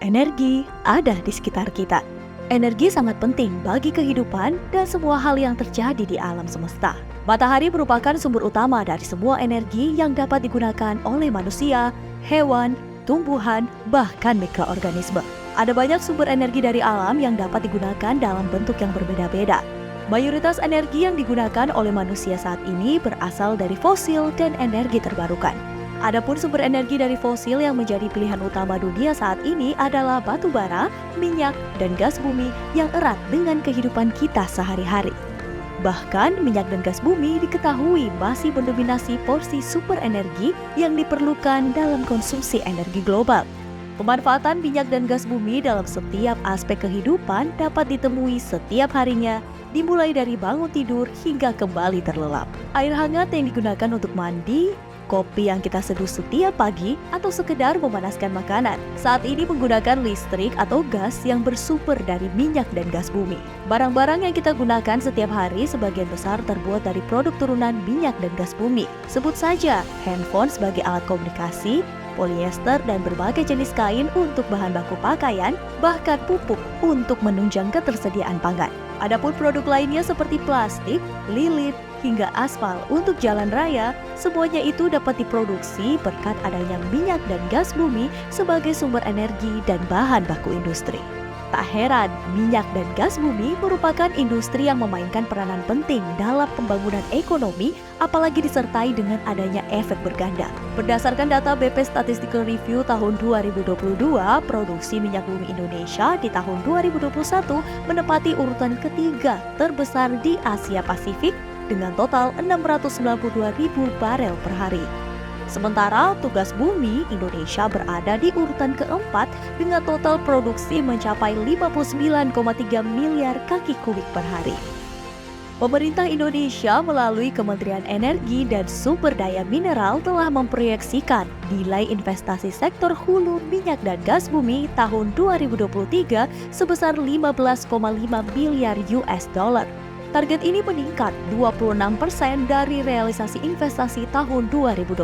Energi ada di sekitar kita. Energi sangat penting bagi kehidupan dan semua hal yang terjadi di alam semesta. Matahari merupakan sumber utama dari semua energi yang dapat digunakan oleh manusia, hewan, tumbuhan, bahkan mikroorganisme. Ada banyak sumber energi dari alam yang dapat digunakan dalam bentuk yang berbeda-beda. Mayoritas energi yang digunakan oleh manusia saat ini berasal dari fosil dan energi terbarukan. Adapun sumber energi dari fosil yang menjadi pilihan utama dunia saat ini adalah batu bara, minyak, dan gas bumi yang erat dengan kehidupan kita sehari-hari. Bahkan, minyak dan gas bumi diketahui masih mendominasi porsi sumber energi yang diperlukan dalam konsumsi energi global. Pemanfaatan minyak dan gas bumi dalam setiap aspek kehidupan dapat ditemui setiap harinya, dimulai dari bangun tidur hingga kembali terlelap. Air hangat yang digunakan untuk mandi, kopi yang kita seduh setiap pagi, atau sekedar memanaskan makanan. Saat ini menggunakan listrik atau gas yang bersumber dari minyak dan gas bumi. Barang-barang yang kita gunakan setiap hari sebagian besar terbuat dari produk turunan minyak dan gas bumi. Sebut saja handphone sebagai alat komunikasi, polyester dan berbagai jenis kain untuk bahan baku pakaian, bahkan pupuk untuk menunjang ketersediaan pangan. Adapun produk lainnya seperti plastik, lilin, hingga aspal untuk jalan raya, semuanya itu dapat diproduksi berkat adanya minyak dan gas bumi sebagai sumber energi dan bahan baku industri. Tak heran, minyak dan gas bumi merupakan industri yang memainkan peranan penting dalam pembangunan ekonomi, apalagi disertai dengan adanya efek berganda. Berdasarkan data BP Statistical Review tahun 2022, produksi minyak bumi Indonesia di tahun 2021 menempati urutan ketiga terbesar di Asia Pasifik dengan total 692.000 barel per hari. Sementara tugas bumi Indonesia berada di urutan keempat dengan total produksi mencapai 59,3 miliar kaki kubik per hari. Pemerintah Indonesia melalui Kementerian Energi dan Sumber Daya Mineral telah memproyeksikan nilai investasi sektor hulu minyak dan gas bumi tahun 2023 sebesar 15,5 miliar US dollar. Target ini meningkat 26% dari realisasi investasi tahun 2022.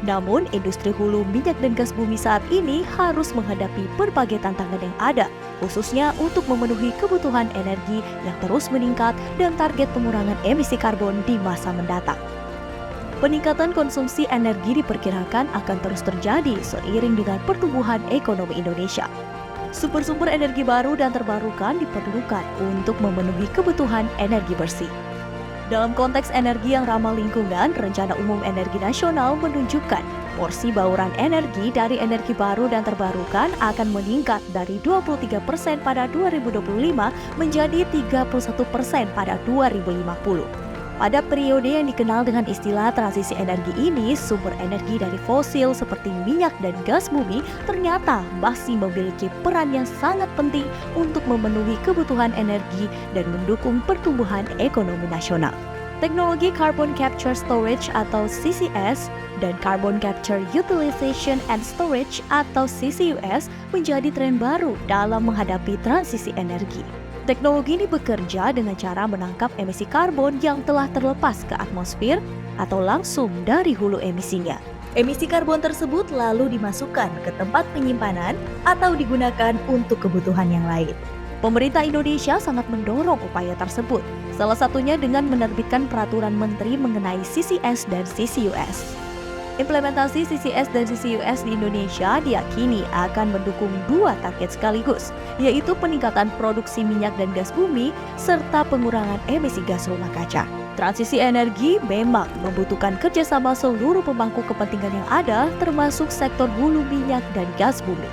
Namun, industri hulu minyak dan gas bumi saat ini harus menghadapi berbagai tantangan yang ada, khususnya untuk memenuhi kebutuhan energi yang terus meningkat dan target pengurangan emisi karbon di masa mendatang. Peningkatan konsumsi energi diperkirakan akan terus terjadi seiring dengan pertumbuhan ekonomi Indonesia. Sumber-sumber energi baru dan terbarukan diperlukan untuk memenuhi kebutuhan energi bersih. Dalam konteks energi yang ramah lingkungan, Rencana Umum Energi Nasional menunjukkan porsi bauran energi dari energi baru dan terbarukan akan meningkat dari 23% pada 2025 menjadi 31% pada 2050. Pada periode yang dikenal dengan istilah transisi energi ini, sumber energi dari fosil seperti minyak dan gas bumi ternyata masih memiliki peran yang sangat penting untuk memenuhi kebutuhan energi dan mendukung pertumbuhan ekonomi nasional. Teknologi Carbon Capture Storage atau CCS dan Carbon Capture Utilization and Storage atau CCUS menjadi tren baru dalam menghadapi transisi energi. Teknologi ini bekerja dengan cara menangkap emisi karbon yang telah terlepas ke atmosfer atau langsung dari hulu emisinya. Emisi karbon tersebut lalu dimasukkan ke tempat penyimpanan atau digunakan untuk kebutuhan yang lain. Pemerintah Indonesia sangat mendorong upaya tersebut, salah satunya dengan menerbitkan peraturan menteri mengenai CCS dan CCUS. Implementasi CCS dan CCUS di Indonesia diyakini akan mendukung dua target sekaligus, yaitu peningkatan produksi minyak dan gas bumi serta pengurangan emisi gas rumah kaca. Transisi energi memang membutuhkan kerjasama seluruh pemangku kepentingan yang ada, termasuk sektor hulu minyak dan gas bumi.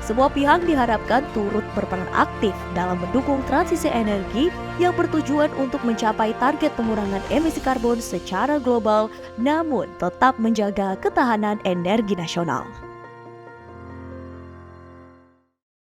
Semua pihak diharapkan turut berperan aktif dalam mendukung transisi energi yang bertujuan untuk mencapai target pengurangan emisi karbon secara global, namun tetap menjaga ketahanan energi nasional.